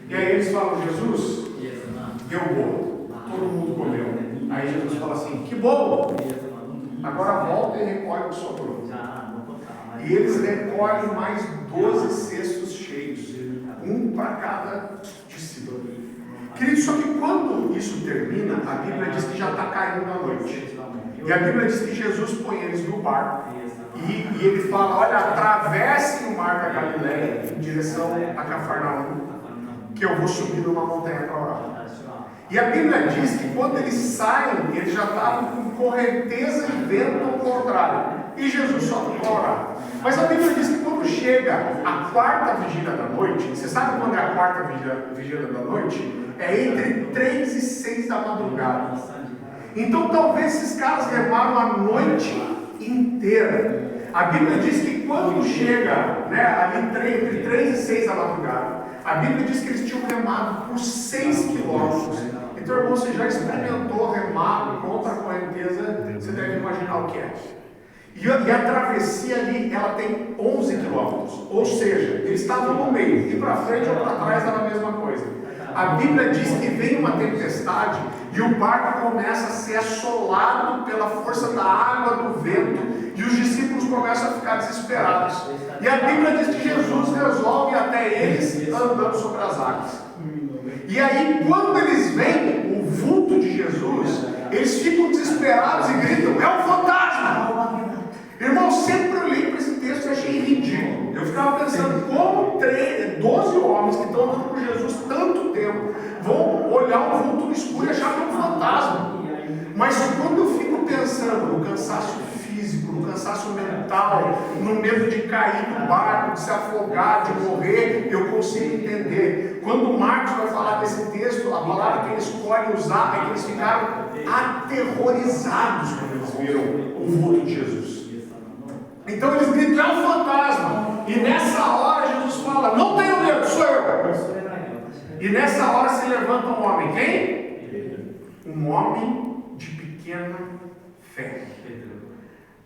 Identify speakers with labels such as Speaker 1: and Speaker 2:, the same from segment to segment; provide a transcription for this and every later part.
Speaker 1: E aí eles falam: Jesus, deu bolo, todo mundo comeu. Aí Jesus fala assim: que bom, agora volta e recolhe o que sobrou. E eles recolhem mais 12 cestos cheios, um para cada discípulo. Querido, só que quando isso termina, a Bíblia diz que já está caindo a noite. E a Bíblia diz que Jesus põe eles no barco e ele fala: olha, atravessem o mar da Galileia em direção a Cafarnaum, que eu vou subir numa montanha para orar. E a Bíblia diz que quando eles saem, eles já estavam com correnteza de vento ao contrário. E Jesus sobe para orar. Mas a Bíblia diz que quando chega a quarta vigília da noite, você sabe quando é a quarta vigília da noite? É entre 3 e 6 da madrugada. Então talvez esses caras remaram a noite inteira. A Bíblia diz que quando chega, ali entre 3 e 6 da madrugada, a Bíblia diz que eles tinham remado por 6 quilômetros. Então, irmão, você já experimentou remar contra a correnteza? Você deve imaginar o que é. E a travessia ali, ela tem 11 quilômetros. Ou seja, eles estavam no meio, e para frente ou para trás era a mesma coisa. A Bíblia diz que vem uma tempestade e o barco começa a ser assolado pela força da água, do vento, e os discípulos começam a ficar desesperados. E a Bíblia diz que Jesus resolve ir até eles andando sobre as águas. E aí, quando eles veem o vulto de Jesus, eles ficam desesperados e gritam: é um fantasma! Irmão, sempre olhei para esse texto e achei ridículo. Eu ficava pensando como 12 homens que estão andando com Jesus tanto tempo vão olhar um vulto no escuro e achar que é um fantasma. Mas quando eu fico pensando no cansaço físico, no cansaço mental, no medo de cair do barco, de se afogar, de morrer, eu consigo entender. Quando Marcos vai falar desse texto, a palavra que ele escolhe usar é que eles ficaram aterrorizados quando eles viram o vulto de Jesus. Então eles gritam: é um fantasma. E nessa hora Jesus fala: não tenho medo, sou eu. E nessa hora se levanta um homem. Quem? Um homem de pequena fé.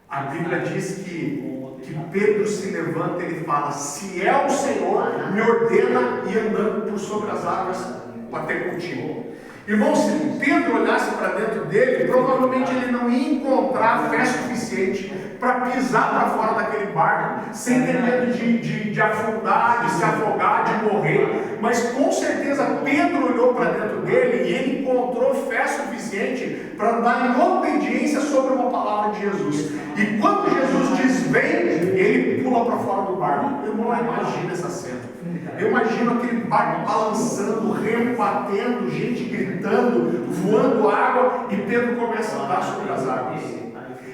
Speaker 1: A Bíblia diz que Pedro se levanta e ele fala: se é o Senhor, me ordena ir andando por sobre as águas até contigo. Irmão, se Pedro olhasse para dentro dele, provavelmente ele não ia encontrar fé suficiente para pisar para fora daquele barco, sem ter medo de afundar, de se afogar, de morrer. Mas com certeza Pedro olhou para dentro dele e ele encontrou fé suficiente para andar em obediência sobre uma palavra de Jesus. E quando Jesus diz vem, ele pula para fora do barco. Eu não imagino essa cena. Eu imagino aquele barco balançando, remo batendo, gente gritando, voando água, e Pedro começa a andar sobre as águas.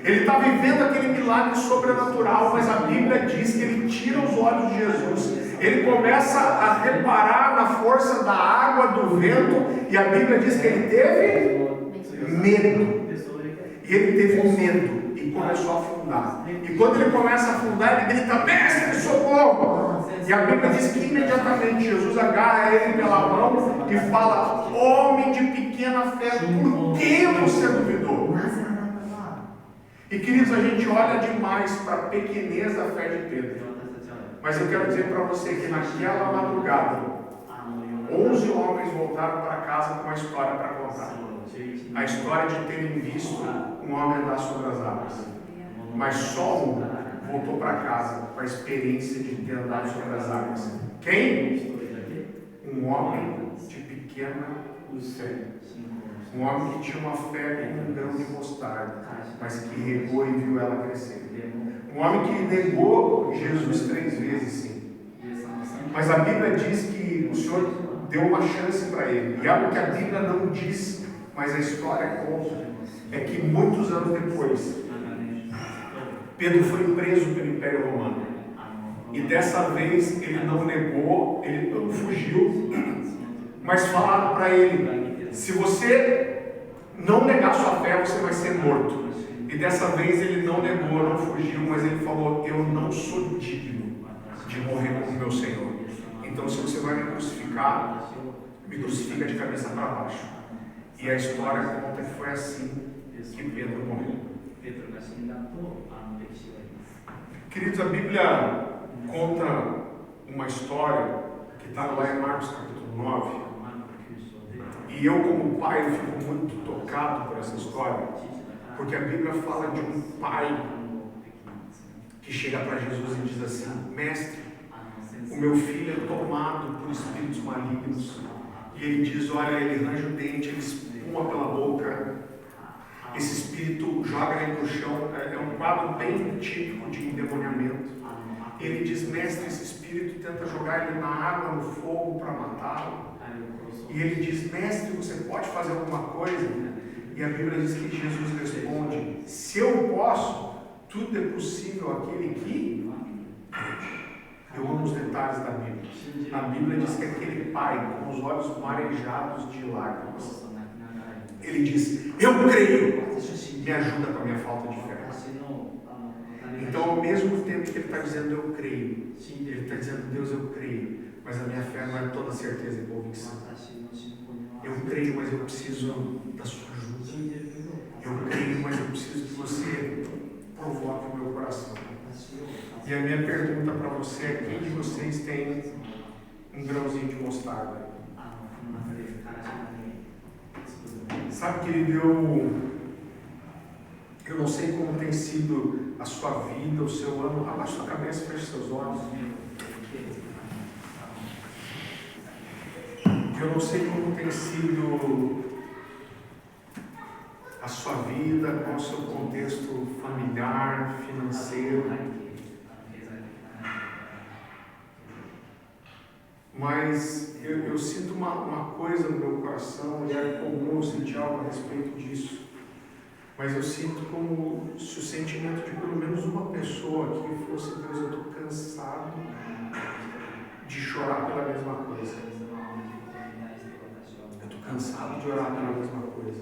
Speaker 1: Ele está vivendo aquele milagre sobrenatural, mas a Bíblia diz que ele tira os olhos de Jesus. Ele começa a reparar na força da água, do vento, e a Bíblia diz que ele teve medo. E ele teve medo e começou a afundar. E quando ele começa a afundar, ele grita: mestre, socorro! E a Bíblia diz que imediatamente Jesus agarra ele pela mão e fala: homem de pequena fé, por que você duvidou? E queridos, a gente olha demais para a pequenez da fé de Pedro. Mas eu quero dizer para você que naquela madrugada, 11 homens voltaram para casa com uma história para contar. A história de terem visto um homem andar sobre as águas. Mas só um voltou para casa com a experiência de ter andado sobre as águas. Quem? Um homem de pequena fé. Um homem que tinha uma fé como um grão de mostarda, mas que regou e viu ela crescer. Um homem que negou Jesus 3 vezes, sim. Mas a Bíblia diz que o Senhor deu uma chance para ele. E algo que a Bíblia não diz, mas a história conta, é que muitos anos depois, Pedro foi preso pelo Império Romano. E dessa vez ele não negou, ele não fugiu, mas falaram para ele: se você não negar sua fé, você vai ser morto. E dessa vez ele não negou, não fugiu, mas ele falou: eu não sou digno de morrer como meu Senhor. Então, se você vai me crucificar, me crucifica de cabeça para baixo. E a história conta que foi assim que Pedro morreu. Queridos, a Bíblia conta uma história que está lá em Marcos capítulo 9, E eu, como pai, eu fico muito tocado por essa história, porque a Bíblia fala de um pai que chega para Jesus e diz assim: mestre, o meu filho é tomado por espíritos malignos. E ele diz: olha, ele arranja o dente, ele espuma pela boca, esse espírito joga ele no chão. É um quadro bem típico de endemoniamento. Ele diz: mestre, esse espírito tenta jogar ele na água, no fogo para matá-lo. E ele diz: mestre, você pode fazer alguma coisa? E a Bíblia diz que Jesus responde: se eu posso, tudo é possível àquele que... Eu amo os detalhes da Bíblia. A Bíblia diz que aquele pai, com os olhos marejados de lágrimas, ele diz: eu creio, me ajuda com a minha falta de fé. Então, ao mesmo tempo que ele está dizendo eu creio, ele está dizendo: Deus, eu creio, mas a minha fé não é toda certeza e convicção. Eu creio, mas eu preciso da sua ajuda. Eu creio, mas eu preciso que você provoque o meu coração. E a minha pergunta para você é: quem de vocês tem um grãozinho de mostarda? Sabe, querido, eu não sei como tem sido a sua vida, o seu ano. Abaixa sua cabeça, feche seus olhos. Eu não sei como tem sido a sua vida, qual é o seu contexto familiar, financeiro. Mas eu sinto uma coisa no meu coração, e é comum eu sentir algo a respeito disso. Mas eu sinto como se o sentimento de pelo menos uma pessoa aqui fosse: Deus, eu estou cansado de chorar pela mesma coisa. Eu estou cansado de orar pela mesma coisa.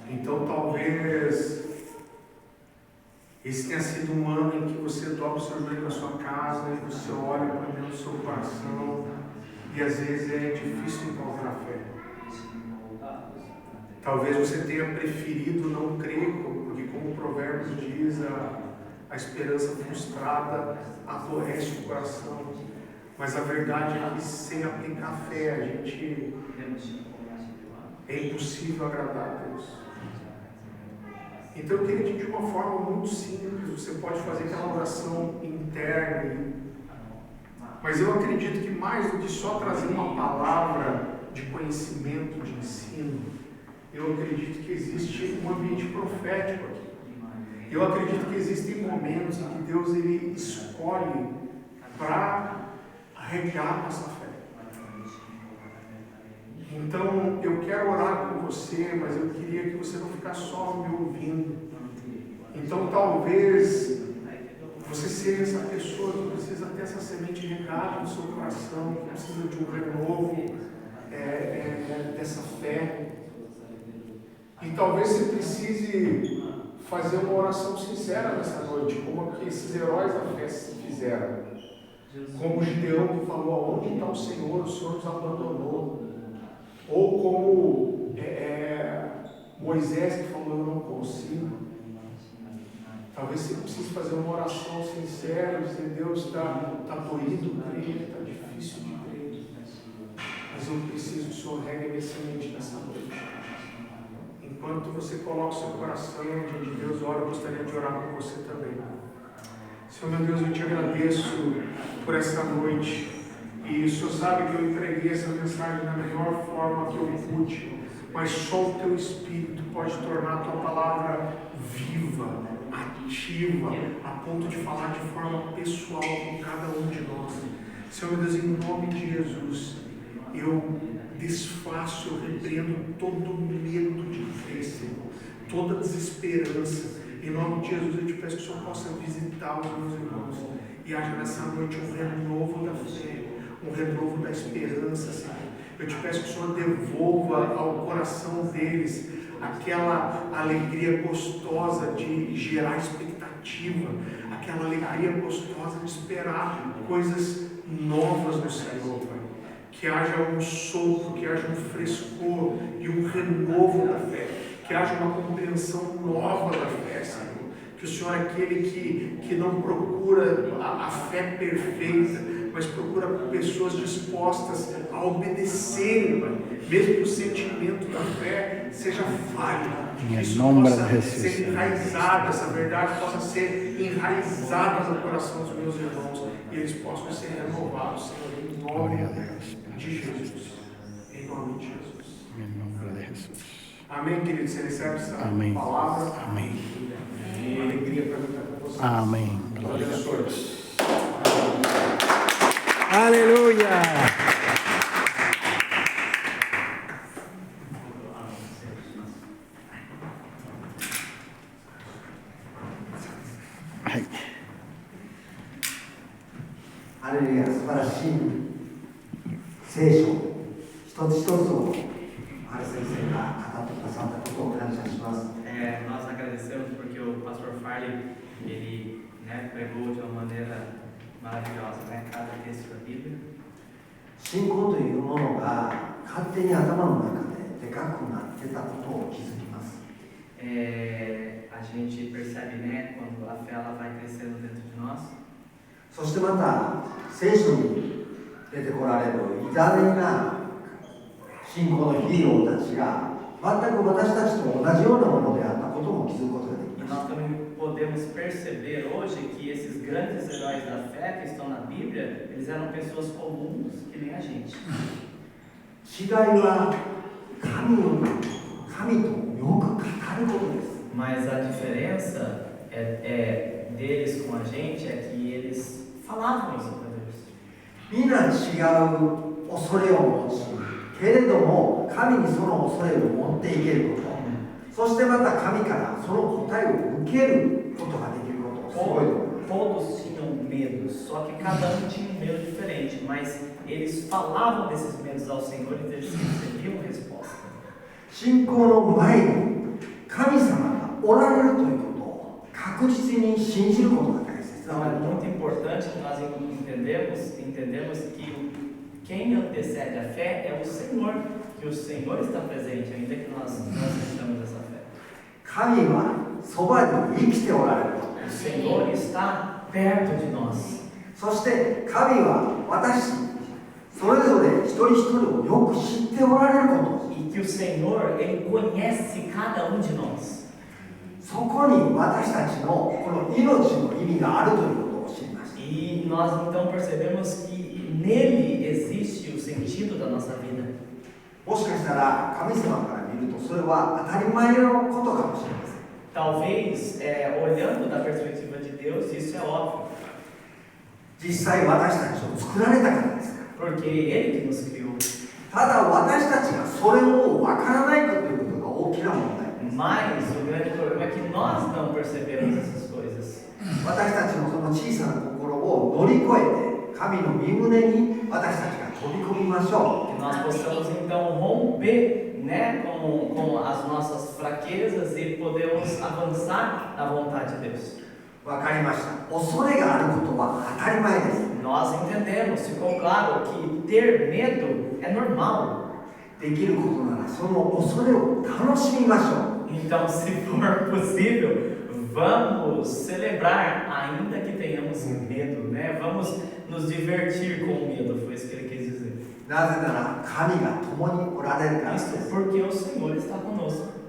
Speaker 1: Então talvez esse tenha sido um ano em que você dobra o seu joelho na sua casa e você olha para dentro do seu coração e às vezes é difícil encontrar fé. Talvez você tenha preferido não crer, porque como o provérbio diz, a esperança frustrada adoece o coração. Mas a verdade é que sem aplicar fé é impossível agradar a Deus. Então eu queria te dizer de uma forma muito simples: você pode fazer aquela oração interna, mas eu acredito que mais do que só trazer uma palavra de conhecimento, de ensino, eu acredito que existe um ambiente profético aqui. Eu acredito que existem momentos em que Deus ele escolhe para regar nossa fé. Então, eu quero orar com você, mas eu queria que você não ficasse só me ouvindo. Então, talvez você seja essa pessoa que precisa ter essa semente regada no seu coração, que precisa de um renovo dessa fé. E talvez você precise fazer uma oração sincera nessa noite, como que esses heróis da fé fizeram. Como Gideão, que falou: aonde está o Senhor nos abandonou. Ou como Moisés, que falou: eu não consigo. Talvez você precise fazer uma oração sincera, dizer: Deus, está doído crer, está difícil de crer, mas eu preciso que o Senhor regue minha semente nessa noite. Enquanto você coloca o seu coração diante de Deus, eu gostaria de orar por você também. Senhor meu Deus, eu te agradeço por essa noite. E o Senhor sabe que eu entreguei essa mensagem da melhor forma que eu pude, mas só o Teu Espírito pode tornar a Tua palavra viva, ativa, a ponto de falar de forma pessoal com cada um de nós. Senhor meu Deus, em nome de Jesus, eu desfaço, eu repreendo todo medo de crer, Senhor, toda desesperança. Em nome de Jesus, eu te peço que o Senhor possa visitar os meus irmãos e haja nessa noite um renovo da fé, um renovo da esperança, Senhor. Eu te peço que o Senhor devolva ao coração deles aquela alegria gostosa de gerar expectativa, aquela alegria gostosa de esperar coisas novas no Senhor, Pai. Que haja um sopro, que haja um frescor e um renovo da fé, que haja uma compreensão nova da fé, Senhor. Que o Senhor é aquele que não procura a fé perfeita, mas procura pessoas dispostas a obedecerem, Pai. Mesmo que o sentimento da fé seja falho, que isso possa ser enraizado, essa verdade possa ser enraizada no coração dos meus irmãos e eles possam ser renovados, Senhor, em nome de Jesus. Em nome de Jesus.
Speaker 2: Em nome de Jesus.
Speaker 1: Amém, querido. Você recebe essa palavra? Amém. É uma alegria para mim estar com vocês.
Speaker 2: Amém.
Speaker 1: Glória a Deus.
Speaker 2: Aleluia. Ai.
Speaker 3: ハレルヤ、素晴らしい聖書一つ一つをアレ先生が語ってくださったことを感謝します。
Speaker 4: Nós agradecemos porque o pastor Farley ele pregou de uma maneira maravilhosa, cada texto da Bíblia.
Speaker 3: 信仰というものが勝手に頭の中ででかくなってたことを気づきます。
Speaker 4: A gente percebe, quando a fé ela vai crescendo dentro de nós.
Speaker 3: そしてまた聖書に出てこられる偉大な信仰のヒーローたちが全く私たちと同じようなものであったことも気づくことができます。
Speaker 4: Nós também podemos perceber hoje que esses grandes heróis da fé que estão na Bíblia, eles eram pessoas comuns que nem a gente.
Speaker 3: 違いは神とよく語ることです。
Speaker 4: Mas a diferença deles com a gente é que eles falavam isso para Deus.
Speaker 3: みんな違う恐れを持ち、けれども神にその恐れを持っていけること、そしてまた神からその答えを受けることができること、すごいと思います。
Speaker 4: Todos tinham medos, só que cada tinha um medo diferente, mas eles falavam desses medos ao Senhor e eles recebiam resposta.
Speaker 3: 信仰の前に神様がおられるということを確実に信じることが大切だ。
Speaker 4: Então é muito importante que nós entendemos que quem antecede a fé é o Senhor, que o Senhor está presente, ainda que nós não sintamos essa fé.
Speaker 3: 神はそばに生きておられる。
Speaker 4: O Senhor está perto de nós.
Speaker 3: そして神は私それぞれ一人一人をよく知っておられること。
Speaker 4: E que o Senhor, Ele conhece cada um de nós.
Speaker 3: そこに私たちのこの命の意味があるということを知りました。
Speaker 4: E nós então percebemos que nele existe o sentido da nossa vida.
Speaker 3: もしかしたら神様から見るとそれは当たり前のことかもしれません。
Speaker 4: Talvez, olhando da perspectiva de Deus, isso é óbvio.
Speaker 3: 実際私たちを作られたからですから。
Speaker 4: Porque Ele que nos criou.
Speaker 3: ただ私たちがそれをわからないということが大きな問題です。
Speaker 4: Mas o grande problema é que nós não percebemos essas coisas.
Speaker 3: 私たちのその小さな心を乗り越えて神の御胸に私たちが飛び込みましょう。
Speaker 4: Que nós possamos então romper, com as nossas fraquezas e podemos avançar na vontade de Deus.
Speaker 3: わかりました。恐れがあることは当たり前です。
Speaker 4: Nós entendemos, ficou claro que ter medo é normal.
Speaker 3: できることならその恐れを楽しみましょう。
Speaker 4: Então, se for possível, vamos celebrar, ainda que tenhamos medo, Vamos nos divertir com o medo, foi isso que ele quis dizer.
Speaker 3: なぜなら神が共におられるからです。
Speaker 4: Isso porque o Senhor está conosco.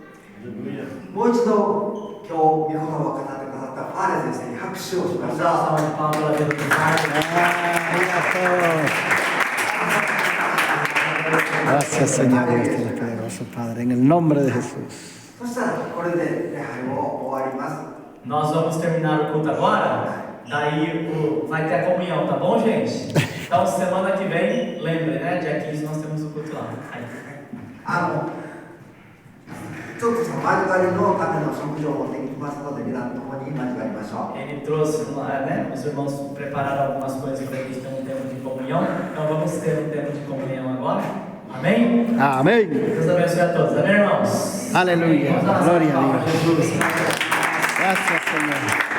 Speaker 3: もう一度今日御言葉を語ってくださったファーレ先生に拍手をしましょう。
Speaker 4: Salve de palmas pela vida do
Speaker 2: Gracias, Señor, Dios Todopoderoso, Padre, en el nombre de Jesús.
Speaker 3: そしたらこれで礼拝を終わります。
Speaker 4: Nós vamos terminar o culto agora. Daí vai ter a comunhão, tá bom, gente? Então, semana que vem, lembre, dia 15 nós temos o culto lá.
Speaker 3: ちょっとその交わりのための食事を持ってきますので、皆さん共に交わりましょう。
Speaker 4: Ele trouxe, os irmãos prepararam algumas coisas para que tenham um tempo de comunhão. Então, vamos ter um tempo de comunhão agora. Amém?
Speaker 2: Amén.
Speaker 4: Deus abençoe a todos. Amém, irmãos?
Speaker 2: Aleluya.
Speaker 4: Vamos dar
Speaker 2: Gloria
Speaker 4: uma salva
Speaker 2: a
Speaker 4: para
Speaker 2: Dios.
Speaker 4: Jesus.
Speaker 2: Gracias, Señor.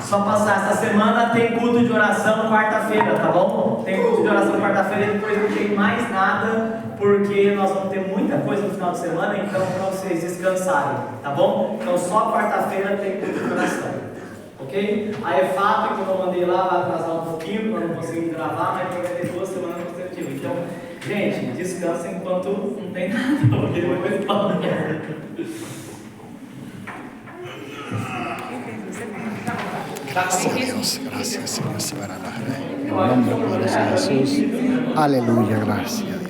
Speaker 4: Só passar, essa semana tem culto de oração quarta-feira, tá bom? Tem culto de oração quarta-feira e depois não tem mais nada, porque nós vamos ter muita coisa no final de semana, então para vocês descansarem, tá bom? Então só quarta-feira tem culto de oração. Ok? A EFAP, como eu mandei lá, vai atrasar um pouquinho, para não conseguir gravar, mas vai ter 2 semanas consecutivas. Então, gente, descansa enquanto não tem nada, porque depois fala.
Speaker 2: Gracias a Dios, gracias Señor. En el nombre poderoso de Jesús. Aleluya, gracias.